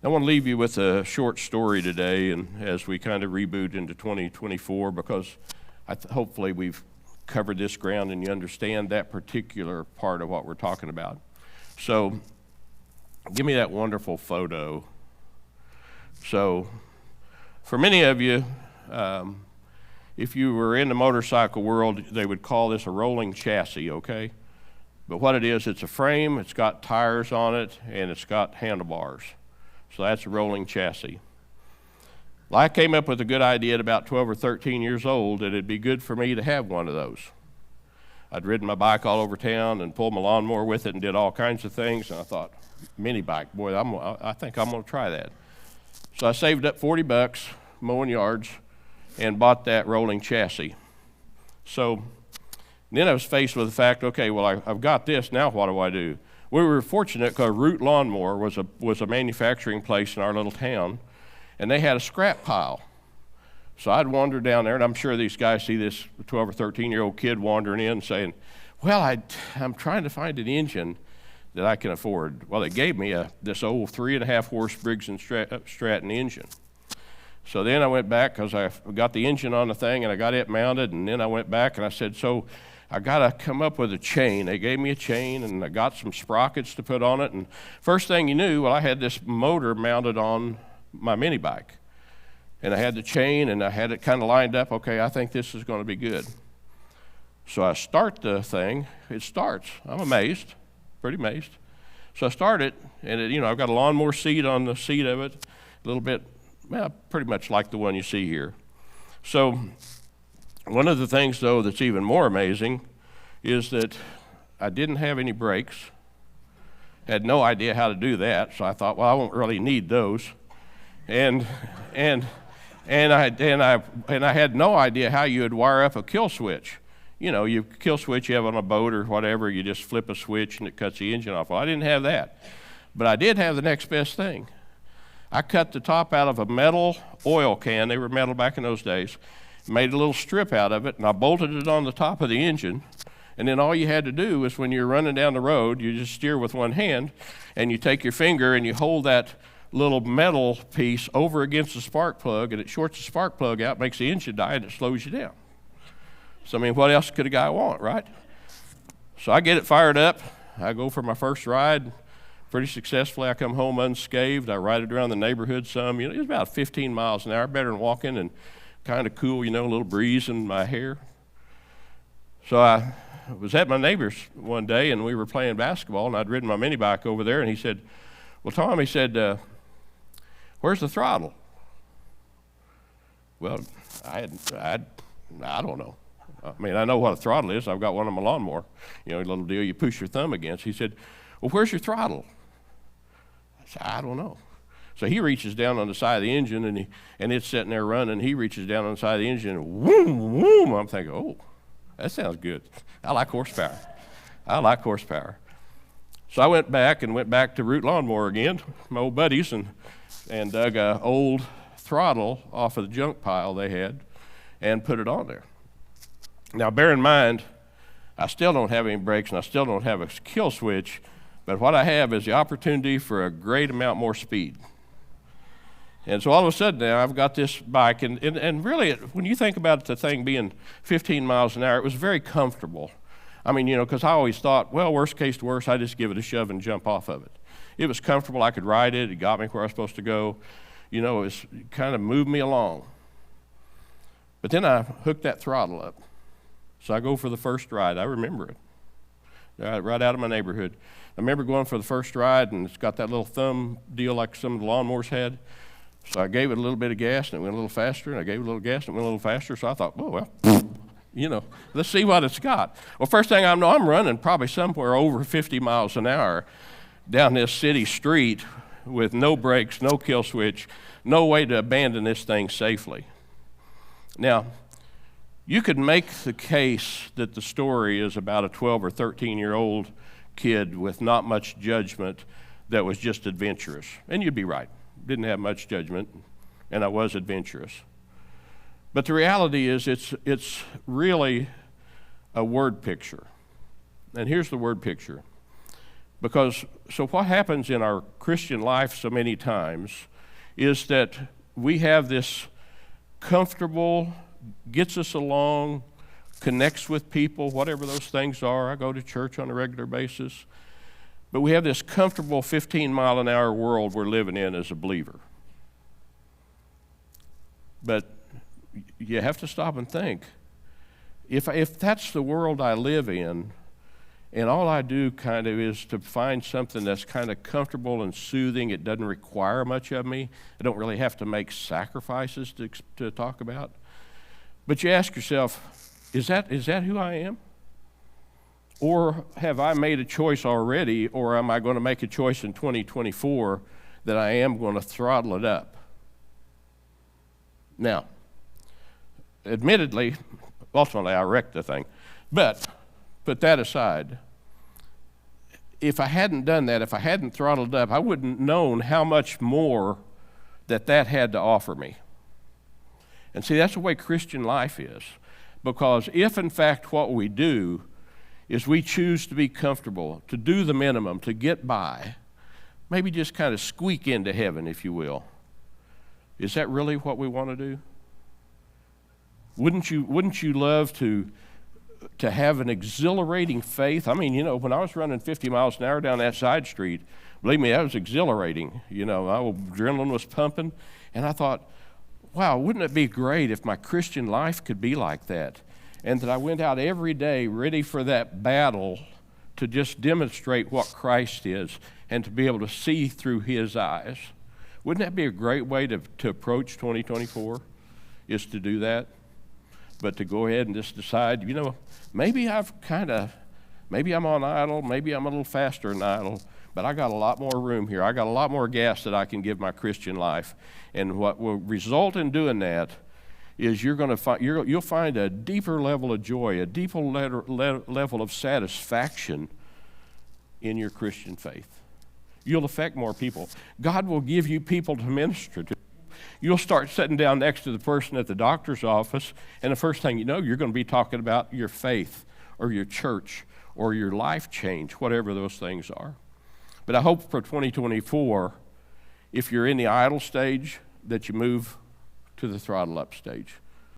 I want to leave you with a short story today, and as we kind of reboot into 2024, because hopefully we've covered this ground and you understand that particular part of what we're talking about. So, give me that wonderful photo. So, for many of you, if you were in the motorcycle world, they would call this a rolling chassis, okay? But what it is, it's a frame, it's got tires on it, and it's got handlebars. So that's a rolling chassis. Well, I came up with a good idea at about 12 or 13 years old that it'd be good for me to have one of those. I'd ridden my bike all over town and pulled my lawnmower with it and did all kinds of things, and I thought, mini bike, boy, I think I'm gonna try that. So I saved up $40 mowing yards and bought that rolling chassis. So then I was faced with the fact, okay, well, I've got this, now what do I do? We were fortunate because Root Lawnmower was a manufacturing place in our little town, and they had a scrap pile. So I'd wander down there, and I'm sure these guys see this 12 or 13-year-old kid wandering in saying, well, I'm trying to find an engine that I can afford. Well, they gave me this old 3.5 horse Briggs & Stratton engine. So then I went back because I got the engine on the thing and I got it mounted, and then I went back and I said, so I got to come up with a chain. They gave me a chain and I got some sprockets to put on it, and first thing you knew, well, I had this motor mounted on my mini bike. And I had the chain and I had it kind of lined up. Okay, I think this is going to be good. So I start the thing, it starts. I'm amazed, pretty amazed. So I start it, and I've got a lawnmower seat on the seat of it, a little bit, well, pretty much like the one you see here. So one of the things, though, that's even more amazing is that I didn't have any brakes, had no idea how to do that, so I thought, well, I won't really need those. And I had no idea how you would wire up a kill switch. You kill switch you have on a boat or whatever, you just flip a switch and it cuts the engine off. Well, I didn't have that. But I did have the next best thing. I cut the top out of a metal oil can. They were metal back in those days. Made a little strip out of it, and I bolted it on the top of the engine. And then all you had to do was when you're running down the road, you just steer with one hand, and you take your finger and you hold that little metal piece over against the spark plug, and it shorts the spark plug out, makes the engine die, and it slows you down. So, what else could a guy want, right? So I get it fired up. I go for my first ride. Pretty successfully, I come home unscathed. I ride it around the neighborhood some. It was about 15 miles an hour, better than walking, and kind of cool, a little breeze in my hair. So I was at my neighbor's one day, and we were playing basketball, and I'd ridden my mini bike over there, and he said, well, Tom, he said, where's the throttle? Well, I don't know. I know what a throttle is. I've got one on my lawnmower. A little deal you push your thumb against. He said, well, where's your throttle? I said, I don't know. So he reaches down on the side of the engine, and it's sitting there running. He reaches down on the side of the engine, and whoom, whoom. I'm thinking, oh, that sounds good. I like horsepower. So I went back to Root Lawnmower again, my old buddies, and dug an old throttle off of the junk pile they had and put it on there. Now, bear in mind, I still don't have any brakes and I still don't have a kill switch, but what I have is the opportunity for a great amount more speed. And so all of a sudden now I've got this bike, and really, when you think about the thing being 15 miles an hour, it was very comfortable. Because I always thought, well, worst case to worst, I just give it a shove and jump off of it. It was comfortable. I could ride it. It got me where I was supposed to go. It kind of moved me along. But then I hooked that throttle up. So I go for the first ride. I remember it. Right out of my neighborhood. I remember going for the first ride, and it's got that little thumb deal like some of the lawnmowers had. So I gave it a little bit of gas, and it went a little faster, and I gave it a little gas, and it went a little faster. So I thought, oh, well, let's see what it's got. Well, first thing I know, I'm running probably somewhere over 50 miles an hour down this city street with no brakes, no kill switch, no way to abandon this thing safely. Now, you could make the case that the story is about a 12 or 13-year-old kid with not much judgment that was just adventurous. And you'd be right. Didn't have much judgment, and I was adventurous. But the reality is it's really a word picture. And here's the word picture. Because, so what happens in our Christian life so many times is that we have this comfortable, gets us along, connects with people, whatever those things are. I go to church on a regular basis. But we have this comfortable 15-mile-an-hour world we're living in as a believer. But you have to stop and think. If that's the world I live in, and all I do kind of is to find something that's kind of comfortable and soothing, it doesn't require much of me. I don't really have to make sacrifices to talk about. But you ask yourself, is that who I am? Or have I made a choice already, or am I going to make a choice in 2024 that I am going to throttle it up? Now, admittedly, ultimately I wrecked the thing, but put that aside. If I hadn't done that, if I hadn't throttled up, I wouldn't known how much more that had to offer me. And see, that's the way Christian life is. Because if, in fact, what we do is we choose to be comfortable, to do the minimum, to get by, maybe just kind of squeak into heaven, if you will, is that really what we want to do? Wouldn't you love to have an exhilarating faith? I mean, when I was running 50 miles an hour down that side street, believe me, that was exhilarating. My adrenaline was pumping, and I thought, wow, wouldn't it be great if my Christian life could be like that? And that I went out every day ready for that battle to just demonstrate what Christ is and to be able to see through his eyes. Wouldn't that be a great way to approach 2024, is to do that? But to go ahead and just decide, maybe I'm on idle, maybe I'm a little faster than idle, but I got a lot more room here. I got a lot more gas that I can give my Christian life. And what will result in doing that is you'll find a deeper level of joy, a deeper level of satisfaction in your Christian faith. You'll affect more people. God will give you people to minister to. You'll start sitting down next to the person at the doctor's office, and the first thing you know, you're going to be talking about your faith or your church or your life change, whatever those things are. But I hope for 2024, if you're in the idle stage, that you move to the throttle up stage.